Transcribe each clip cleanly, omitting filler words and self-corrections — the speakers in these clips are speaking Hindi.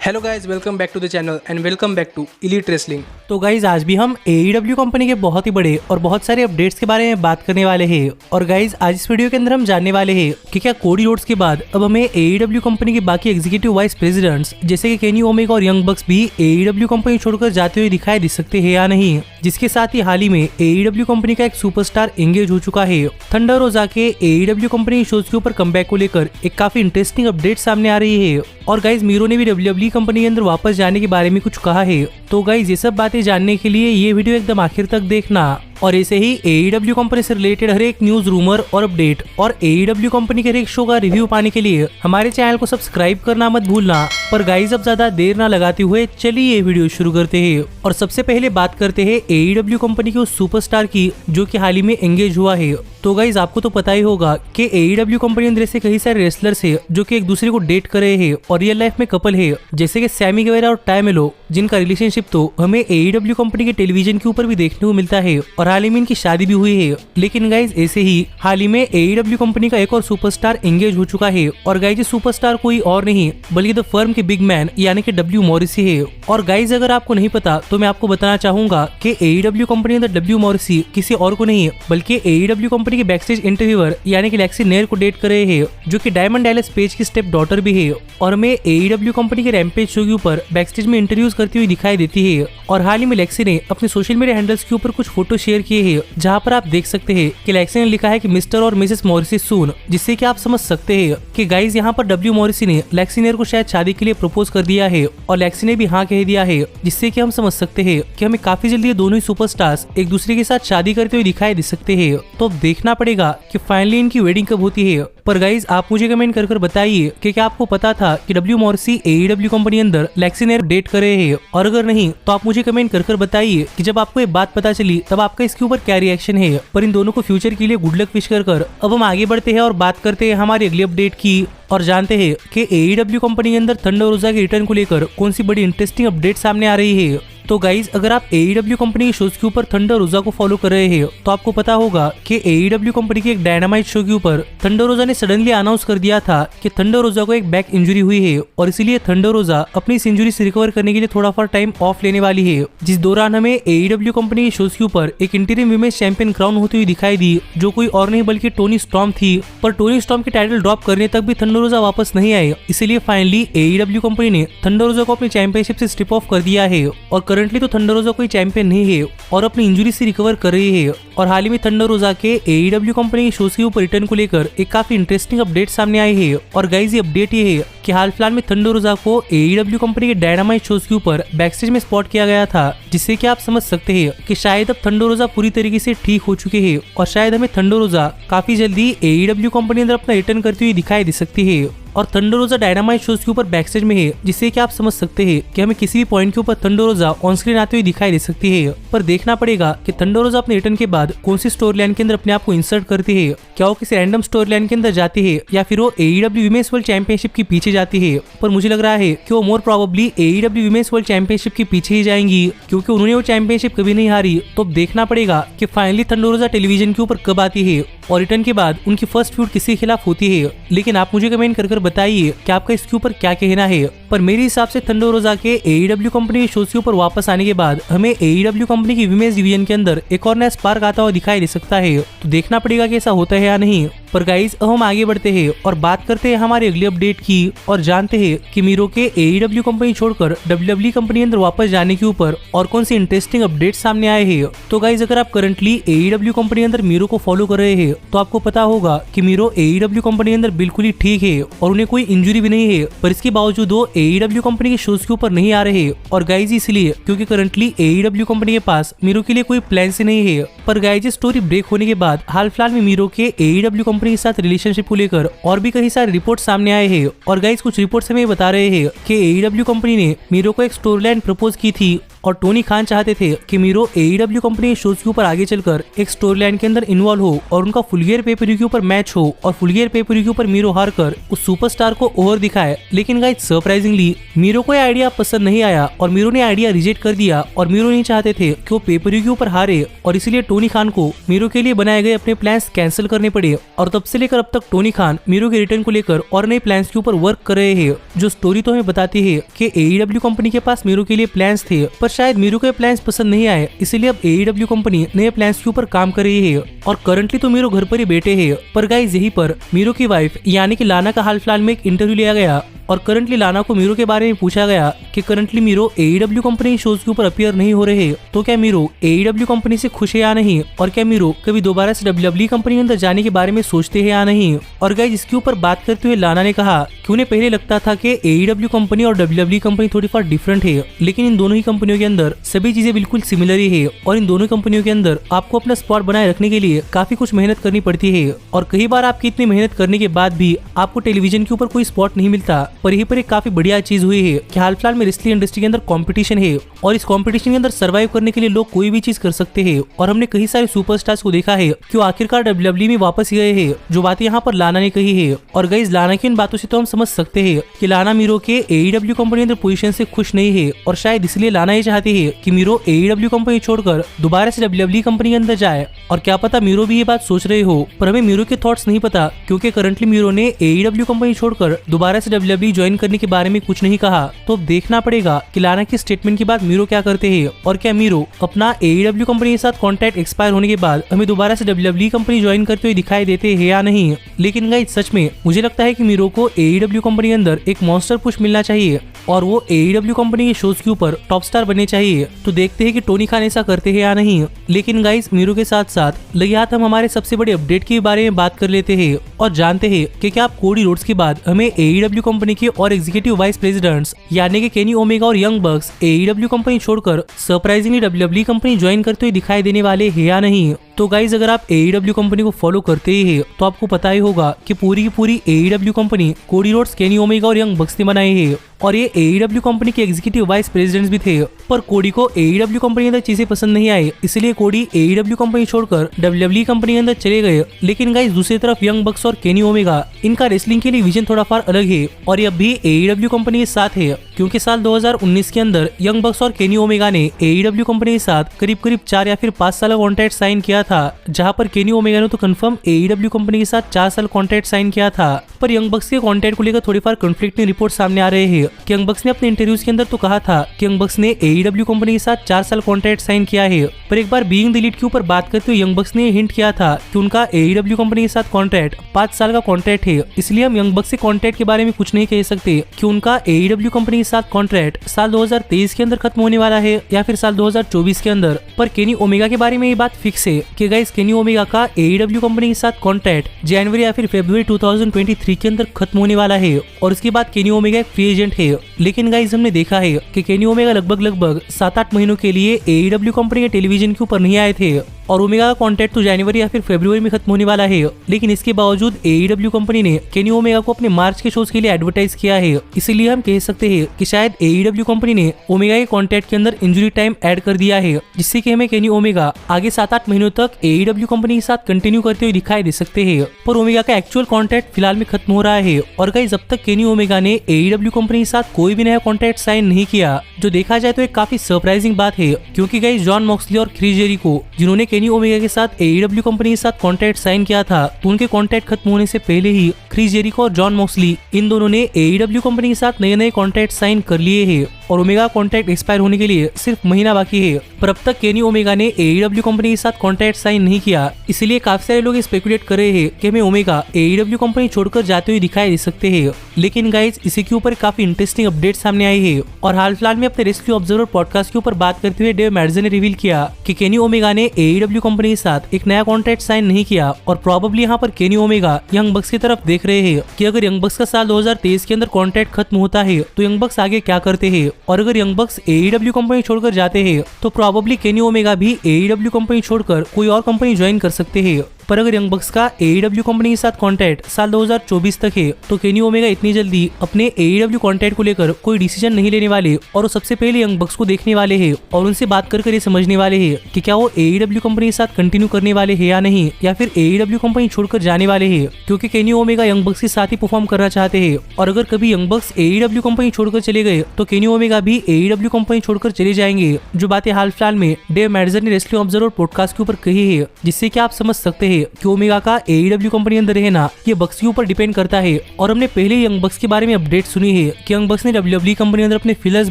Hello guys, welcome back to the channel and welcome back to elite wrestling. तो गाइज आज भी हम AEW कंपनी के बहुत ही बड़े और बहुत सारे अपडेट्स के बारे में बात करने वाले हैं। और गाइज आज इस वीडियो के अंदर हम जानने वाले हैं कि क्या कोडी रोड्स के बाद अब हमें AEW कंपनी के बाकी एग्जीक्यूटिव वाइस प्रेसिडेंट्स जैसे कि केनी ओमेगा और यंग बक्स भी AEW कंपनी छोड़कर जाते हुए दिखाई दे सकते हैं या नहीं। जिसके साथ ही हाल ही में AEW कंपनी का एक सुपरस्टार एंगेज हो चुका है। थंडर रोजा के AEW कंपनी शोज के ऊपर कमबैक को लेकर एक काफी इंटरेस्टिंग अपडेट सामने आ रही है। और गाइज मीरो ने भी WWE कंपनी के अंदर वापस जाने के बारे में कुछ कहा है। तो गाइज ये सब बातें जानने के लिए ये वीडियो एकदम आखिर तक देखना। और ऐसे ही AEW कंपनी से रिलेटेड हर एक न्यूज, रूमर और अपडेट और AEW कंपनी के हर एक शो का रिव्यू पाने के लिए हमारे चैनल को सब्सक्राइब करना मत भूलना। पर गाइज अब ज्यादा देर ना लगाते हुए चलिए ये वीडियो शुरू करते हैं। और सबसे पहले बात करते हैं AEW कंपनी के उस सुपरस्टार की जो कि हाल ही में एंगेज हुआ है। तो गाइज आपको तो पता ही होगा कि AEW कंपनी अंदर से कई सारे रेसलर्स है जो कि एक दूसरे को डेट कर रहे हैं और रियल लाइफ में कपल है, जैसे कि सैमी गेवेरा और टाई मेलो, जिनका रिलेशनशिप तो हमें AEW कंपनी के टेलीविजन के ऊपर भी देखने को मिलता है और हाल ही में इनकी शादी भी हुई है। लेकिन गाइज ऐसे ही हाल ही में AEW कंपनी का एक और सुपरस्टार एंगेज हो चुका है। और गाइज सुपरस्टार कोई और नहीं बल्कि द फर्म के बिग मैन यानी कि W मॉरिसी है। और गाइज अगर आपको नहीं पता तो मैं आपको बताना चाहूंगा कि AEW कंपनी अंदर W मॉरिसी किसी और को नहीं बल्कि AEW कंपनी के बैकस्टेज इंटरव्यूअर यानी कि लेक्सी नेर को डेट कर रहे हैं, जो कि डायमंड डैलस पेज की स्टेप डॉटर भी है। और हमें AEW कंपनी के रैम्पेज शो के ऊपर बैकस्टेज में इंटरव्यूज करती हुई दिखाई देती है। और हाल ही में लेक्सी ने अपने सोशल मीडिया हैंडल्स के ऊपर कुछ फोटो शेयर किए हैं, जहां पर आप देख सकते हैं कि लेक्सी ने लिखा है कि मिस्टर और मिसेस मॉरिसी सून, जिससे कि आप समझ सकते हैं कि गाइज यहाँ पर W मॉरिसी ने लेक्सी नेर को शायद शादी के लिए प्रपोज कर दिया है और लेक्सी ने भी हाँ कह दिया है, जिससे कि हम समझ सकते हैं कि हमें काफी जल्दी ये दोनों ही सुपरस्टार्स एक दूसरे के साथ शादी करते हुए दिखाई दे सकते हैं। तो अब देखना पड़ेगा कि फाइनली इनकी वेडिंग कब होती है। पर गाइज आप मुझे कमेंट कर बताइए कि क्या आपको पता था कि W मॉरिसी AEW कंपनी अंदर लेक्सी नेर डेट कर रहे हैं, और अगर नहीं तो आप मुझे कमेंट कर बताइए कि जब आपको ये बात पता चली तब आपका इसके ऊपर क्या रिएक्शन है। पर इन दोनों को फ्यूचर के लिए गुड लक विश कर अब हम आगे बढ़ते हैं और बात करते हैं हमारी अगली अपडेट की और जानते हैं कि AEW कंपनी के अंदर थंडर रोजा के रिटर्न को लेकर कौन सी बड़ी इंटरेस्टिंग अपडेट सामने आ रही है। तो गाइज अगर आप AEW कंपनी के शोज के ऊपर थंडर रोजा को फॉलो कर रहे हैं तो आपको पता होगा कि AEW कंपनी के एक डायनामाइट शो के ऊपर थंडर रोजा ने सडनली अनाउंस कर दिया था कि थंडर रोजा को एक बैक इंजरी हुई है और इसीलिए थंडर रोजा अपनी इस इंजरी से रिकवर करने के लिए थोड़ा फॉर टाइम ऑफ लेने वाली है। जिस दौरान हमें AEW कंपनी के शोज के ऊपर एक इंटीरियम विमेंस चैंपियन क्राउन होती हुई दिखाई दी, जो कोई और नहीं बल्कि टोनी स्टॉर्म थी। पर टोनी स्टॉर्म के टाइटल ड्रॉप करने तक भी थंडर रोजा वापस नहीं आए, इसीलिए फाइनली AEW कंपनी ने थंडर रोजा को अपनी चैंपियनशिप से स्ट्रिप ऑफ कर दिया है। और करंटली तो थंडर रोजा कोई चैंपियन नहीं है और अपनी इंजरी से रिकवर कर रही है। और हाल ही में थंडर रोजा के AEW कंपनी के शोज के ऊपर रिटर्न को लेकर एक काफी इंटरेस्टिंग अपडेट सामने आई है। और गाइज ये अपडेट ये है कि हाल फिलहाल में थंडर रोजा को AEW कंपनी के डायनामाइट शोज के ऊपर बैकस्टेज में स्पॉट किया गया था, जिससे कि आप समझ सकते हैं कि शायद अब थंडर रोजा पूरी तरीके से ठीक हो चुके हैं और शायद हमें थंडर रोजा काफी जल्दी AEW कंपनी अंदर अपना रिटर्न करती हुई दिखाई दे सकती है। और थंडर रोजा डायनामाइट शोज के ऊपर बैकस्टेज में है, जिससे कि आप समझ सकते हैं कि हमें किसी भी पॉइंट के ऊपर थंडर रोजा ऑन स्क्रीन आते हुए दिखाई दे सकती है। पर देखना पड़ेगा कि थंडर रोजा अपने रिटर्न के बाद कौन सी स्टोरी लाइन के अंदर अपने आप को इंसर्ट करती है। क्या वो किसी रैंडम स्टोरी लाइन के अंदर जाती है या फिर वो AEW विमेंस वर्ल्ड चैंपियनशिप के पीछे जाती है। पर मुझे लग रहा है कि वो more probably AEW women's world championship के पीछे ही जाएंगी, क्योंकि उन्होंने वो चैंपियनशिप कभी नहीं हारी। तो अब देखना पड़ेगा कि फाइनली थंडर रोजा टेलीविजन के ऊपर कब आती है और रिटर्न के बाद उनकी फर्स्ट फ्यूड किसके खिलाफ होती है। लेकिन आप मुझे कमेंट कर बताइए कि आपका इसके ऊपर क्या कहना है। पर मेरे हिसाब से थंडर रोजा के AEW कंपनी के शोज के ऊपर वापस आने के बाद हमें AEW कंपनी की विमेंस डिवीजन के अंदर एक और नया स्पार्क आता हुआ दिखाई दे सकता है। तो देखना पड़ेगा कि ऐसा होता है या नहीं। पर गाइज अब हम आगे बढ़ते हैं और बात करते हैं हमारी अगली अपडेट की और जानते हैं कि मीरो के AEW कंपनी छोड़कर WWE कंपनी अंदर वापस जाने के ऊपर और कौन सी इंटरेस्टिंग अपडेट सामने आए हैं। तो गाइज अगर आप करंटली AEW कंपनी अंदर मीरो को फॉलो कर रहे हैं तो आपको पता होगा कि मीरो AEW कंपनी अंदर बिल्कुल ही ठीक है और उन्हें कोई इंजरी भी नहीं है। पर इसके बावजूद वो AEW कंपनी के शोज के ऊपर नहीं आ रहे और गाइज इसलिए क्योंकि करंटली AEW कंपनी के पास मीरो के लिए कोई प्लान से नहीं है। पर गाइज स्टोरी ब्रेक होने के बाद हाल फिलहाल में मीरो के AEW कंपनी के साथ रिलेशनशिप को लेकर और भी कई सारे रिपोर्ट सामने आए हैं। और गाइज कुछ रिपोर्ट्स हमें बता रहे हैं कि AEW कंपनी ने मीरो को एक स्टोरी लाइन प्रपोज की थी और टोनी खान चाहते थे कि मीरो AEW कंपनी शोज के ऊपर आगे चलकर एक स्टोरी लाइन के अंदर इन्वॉल्व हो और उनका फुल ईयर पे पर व्यू के ऊपर मैच हो और फुल ईयर पे पर व्यू के ऊपर मीरो हार कर उस सुपरस्टार को ओवर दिखाए। लेकिन गाइस सरप्राइजिंगली मीरो को यह आइडिया पसंद नहीं आया और मीरो ने आइडिया रिजेक्ट कर दिया और मीरो नहीं चाहते थे कि वो पे पर व्यू के ऊपर हारे और इसीलिए टोनी खान को मीरो के लिए बनाए गए अपने प्लान्स कैंसिल करने पड़े। और तब से लेकर अब तक टोनी खान मीरो के रिटर्न को लेकर और नए प्लान्स के ऊपर वर्क कर रहे हैं, जो स्टोरी तो हमें बताती है कि AEW कंपनी के पास मीरो के लिए प्लान्स थे पर शायद मीरो के प्लान्स पसंद नहीं आए, इसीलिए अब AEW कंपनी नए प्लान्स के ऊपर काम कर रही है। और करंटली तो मीरो घर पर ही बैठे हैं, पर गाइस यहीं पर मीरो की वाइफ यानी कि लाना का हाल फिलहाल में एक इंटरव्यू लिया गया और करंटली लाना को मीरो के बारे में पूछा गया कि currently Miro AEW company shows के ऊपर अपीयर नहीं हो रहे, तो क्या मीरो AEW कंपनी से खुश है या नहीं, और क्या मीरो कभी दोबारा से WWE कंपनी के अंदर जाने के बारे में सोचते हैं या नहीं। और गाइस इसके ऊपर बात करते हुए लाना ने कहा कि उन्हें पहले लगता था कि AEW कंपनी और WWE कंपनी थोड़ी फार डिफरेंट है, लेकिन इन दोनों ही कंपनियों के अंदर सभी चीजें बिल्कुल सिमिलर ही है और इन दोनों कंपनियों के अंदर आपको अपना स्पॉट बनाए रखने के लिए काफी कुछ मेहनत करनी पड़ती है और कई बार आपकी इतनी मेहनत करने के बाद भी आपको टेलीविजन के ऊपर कोई स्पॉट नहीं मिलता। पर यहीं पर एक काफी बढ़िया चीज हुई है कि हाल फिलहाल में रेसलिंग इंडस्ट्री के अंदर कंपटीशन है और इस कंपटीशन के अंदर सर्वाइव करने के लिए लोग कोई भी चीज कर सकते हैं और हमने कई सारे सुपरस्टार्स को देखा है कि वो आखिरकार WWE में वापस गए हैं, जो बातें यहाँ पर लाना ने कही है। और गाइस लाना की इन बातों से तो हम समझ सकते हैं कि लाना मीरो के AEW कंपनी के अंदर पोजीशन से खुश नहीं है और शायद इसलिए लाना ये चाहती है कि मीरो AEW कंपनी छोड़कर दोबारा से WWE कंपनी के अंदर जाए। और क्या पता मीरो भी ये बात सोच रहे हो, पर हमें मीरो के थॉट्स नहीं पता क्योंकि करंटली मीरो ने AEW कंपनी छोड़कर दोबारा से WWE ज्वाइन करने के बारे में कुछ नहीं कहा। तो अब देखना पड़ेगा कि लाना की स्टेटमेंट के बाद मीरो क्या करते हैं और क्या मीरो अपना AEW कंपनी के साथ कॉन्ट्रैक्ट एक्सपायर होने के बाद हमें दोबारा से WWE कंपनी ज्वाइन करते हुए दिखाई देते हैं या नहीं। लेकिन गाइस सच में मुझे लगता है कि मीरो को AEW कंपनी के अंदर एक मॉन्स्टर पुश मिलना चाहिए और वो AEW कंपनी के शोज के ऊपर टॉप स्टार बनने चाहिए। तो देखते हैं कि टोनी खान ऐसा करते हैं या नहीं। लेकिन गाइस मीरो के साथ साथ लगे हाथ हम हमारे सबसे बड़े अपडेट के बारे में बात कर लेते हैं और जानते हैं कि क्या आप कोडी रोड्स के बाद हमें AEW कंपनी के और एग्जीक्यूटिव वाइस प्रेसिडेंट्स यानी कि केनी ओमेगा और यंग बक्स AEW कंपनी छोड़कर सरप्राइजिंगली WWE कंपनी ज्वाइन करते हुए दिखाई देने वाले हैं या नहीं। तो गाइज अगर आप AEW कंपनी को फॉलो करते ही है तो आपको पता ही होगा कि पूरी की पूरी AEW company Cody Rhodes, Kenny Omega और यंग बक्स ने बनाई है और ये AEW कंपनी के एग्जीक्यूटिव वाइस प्रेसिडेंट्स भी थे। पर कोडी को AEW कंपनी के अंदर चीजें पसंद नहीं आई, इसलिए कोडी AEW कंपनी छोड़कर WWE कंपनी के अंदर चले गए। लेकिन गाइज दूसरी तरफ यंग बक्स और केनी ओमेगा इनका रेसलिंग के लिए विजन थोड़ा फार अलग है और ये अब भी AEW कंपनी के साथ है, क्योंकि साल 2019 के अंदर यंग बक्स और केनी ओमेगा ने AEW कंपनी के साथ करीब 4 या फिर 5 साल का कॉन्ट्रैक्ट साइन किया था, जहां पर केनी ओमेगा ने तो कंफर्म AEW कंपनी के साथ 4 साल कॉन्ट्रैक्ट साइन किया था। पर यंग बक्स के कॉन्ट्रैक्ट को लेकर थोड़ी फार कंफ्लिक्टिंग रिपोर्ट सामने आ रहे हैं कि यंग बक्स ने अपने इंटरव्यूज के अंदर तो कहा था कि यंग बक्स ने AEW कंपनी के साथ 4 साल कॉन्ट्रैक्ट साइन किया है, पर एक बार बीइंग द एलीट के ऊपर बात करते हुए यंग बक्स ने हिंट किया था कि उनका AEW कंपनी के साथ कॉन्ट्रैक्ट 5 साल का कॉन्ट्रैक्ट है। इसलिए हम यंग बक्स के कॉन्ट्रैक्ट के बारे में कुछ नहीं कह सकते कि उनका AEW कंपनी के साथ कॉन्ट्रैक्ट साल 2023 के अंदर खत्म होने वाला है या फिर साल 2024 के अंदर। पर केनी ओमेगा के बारे में ये बात फिक्स है कि गाइस केनी ओमेगा का AEW कंपनी के साथ कॉन्ट्रैक्ट जनवरी या फिर फरवरी 2023 के अंदर खत्म होने वाला है और उसके बाद केनी ओमेगा एक फ्री एजेंट है। लेकिन गाइस हमने देखा है कि केनी ओमेगा लगभग 7-8 महीनों के लिए AEW कंपनी के टेलीविजन के ऊपर नहीं आए थे और ओमेगा का कॉन्ट्रैक्ट तो जनवरी या फिर फरवरी में खत्म होने वाला है। लेकिन इसके बावजूद AEW कंपनी ने केनी ओमेगा को अपने मार्च के शोज के लिए एडवर्टाइज किया है, इसीलिए हम कह सकते हैं कि शायद AEW कंपनी ने ओमेगा के कॉन्ट्रैक्ट के अंदर इंजरी टाइम ऐड कर दिया है, जिससे कि हमें केनी ओमेगा आगे 7-8 महीनों तक AEW कंपनी के साथ कंटिन्यू करते हुए दिखाई दे सकते हैं। पर ओमेगा का एक्चुअल कॉन्ट्रैक्ट फिलहाल में खत्म हो रहा है और गाइस अब तक केनी ओमेगा ने AEW कंपनी के साथ कोई भी नया कॉन्ट्रैक्ट साइन नहीं किया, जो देखा जाए तो एक काफी सरप्राइजिंग बात है, क्योंकि गाइस जॉन मॉक्सली और क्रिस जेरिको जिन्होंने केनी ओमेगा के साथ AEW कंपनी के साथ कॉन्ट्रैक्ट साइन किया था, तो उनके कॉन्ट्रैक्ट खत्म होने से पहले ही क्रिस जेरिको और जॉन मॉक्सली इन दोनों ने AEW कंपनी के साथ नए कॉन्ट्रैक्ट साइन कर लिए हैं और ओमेगा कॉन्ट्रैक्ट एक्सपायर होने के लिए सिर्फ महीना बाकी है। पर अब तक केनी ओमेगा ने AEW कंपनी के साथ कॉन्ट्रैक्ट साइन नहीं किया, इसलिए काफी सारे लोग स्पेकुलेट कर रहे हैं कि हमें ओमेगा AEW कंपनी छोड़कर जाते हुए दिखाई दे सकते हैं। लेकिन गाइज इसी के ऊपर काफी इंटरेस्टिंग अपडेट सामने आई है और हाल फिलहाल में अपने रेस्क्यू ऑब्जर्वर पॉडकास्ट के ऊपर बात करते हुए डेव मैडजन ने रिवील किया कि केनी ओमेगा ने AEW कंपनी के साथ एक नया कॉन्ट्रैक्ट साइन नहीं किया और प्रोबेबली यहाँ पर केनी ओमेगा यंग बक्स की तरफ देख रहे हैं कि अगर यंग बक्स का साल 2023 के अंदर कॉन्ट्रैक्ट खत्म होता है तो यंग बक्स आगे क्या करते हैं, और अगर यंग बक्स AEW कंपनी छोड़कर जाते हैं तो प्रोबेबली केनी ओमेगा भी AEW कंपनी छोड़कर कोई और कंपनी ज्वाइन कर सकते हैं। पर अगर यंग बक्स का AEW कंपनी के साथ कॉन्ट्रैक्ट साल 2024 तक है तो केनी ओमेगा इतनी जल्दी अपने AEW कॉन्ट्रैक्ट को लेकर कोई डिसीजन नहीं लेने वाले और वो सबसे पहले यंग बक्स को देखने वाले हैं और उनसे बात कर ये समझने वाले हैं कि क्या वो AEW कंपनी के साथ कंटिन्यू करने वाले हैं या नहीं, या फिर AEW कंपनी छोड़कर जाने वाले हैं, क्योंकि केनी ओमेगा यंग बक्स के साथ ही परफॉर्म करना चाहते हैं। और अगर कभी यंग बक्स AEW कंपनी छोड़कर चले गए तो केनी ओमेगा भी AEW कंपनी छोड़कर चले जाएंगे, जो बातें हाल फिलहाल में डेव मैडजर ने रेसलिंग ऑब्जर्वर पॉडकास्ट के ऊपर कही है, जिससे कि आप समझ सकते हैं कि ओमेगा का AEW कंपनी अंदर रहना ये बक्स के ऊपर डिपेंड करता है। और हमने पहले यंग बक्स के बारे में अपडेट सुनी है कि यंग बक्स ने WWE कंपनी अंदर अपने फिलर्स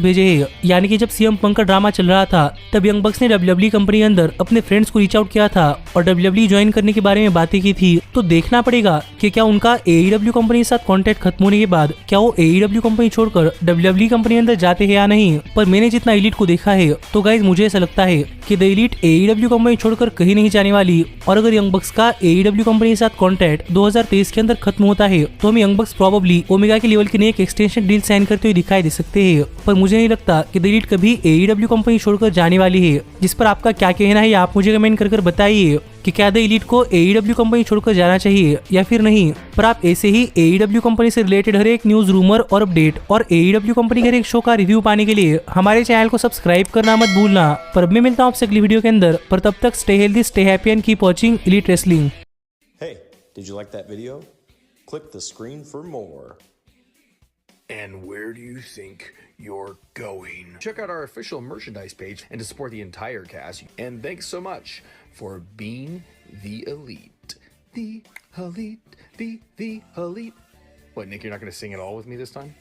भेजे हैं, यानी कि जब CM पंक का ड्रामा चल रहा था तब यंग बक्स ने WWE कंपनी अंदर अपने फ्रेंड्स को रीच आउट किया था और WWE ज्वाइन करने के बारे में बातें की थी। तो देखना पड़ेगा कि क्या उनका AEW कंपनी के साथ कॉन्ट्रैक्ट खत्म होने के बाद क्या वो AEW कंपनी छोड़कर WWE कंपनी अंदर जाते हैं या नहीं। पर मैंने जितना एलीट को देखा है तो गाइज मुझे ऐसा लगता है कि द एलीट AEW कंपनी छोड़कर कहीं नहीं जाने वाली। और अगर यंग बक्स का AEW कंपनी के साथ कॉन्ट्रैक्ट 2023 के अंदर खत्म होता है तो हमें यंग बक्स प्रोबेबली ओमेगा के लेवल की नई एक एक्सटेंशन डील साइन करते हुए दिखाई दे सकते हैं। पर मुझे नहीं लगता कि द एलीट कभी AEW कंपनी छोड़कर जाने वाली है। जिस पर आपका क्या कहना है आप मुझे कमेंट कर बताइए कि क्या द एलीट को AEW कंपनी छोड़कर जाना चाहिए या फिर नहीं। पर आप ऐसे ही AEW कंपनी से रिलेटेड हर एक न्यूज, रूमर और अपडेट और AEW कंपनी के हर एक शो का रिव्यू पाने के लिए हमारे चैनल को सब्सक्राइब करना मत भूलना। पर अब मैं मिलता हूँ आपसे अगली वीडियो के अंदर, पर तब तक stay healthy, stay happy and keep watching elite wrestling. Hey, did you like that video? Click the screen for more. And where do you think you're going? Check out our official merchandise page and to support the entire cast. And thanks so much for being the elite. The elite, the elite. What, Nick, you're not going to sing it all with me this time?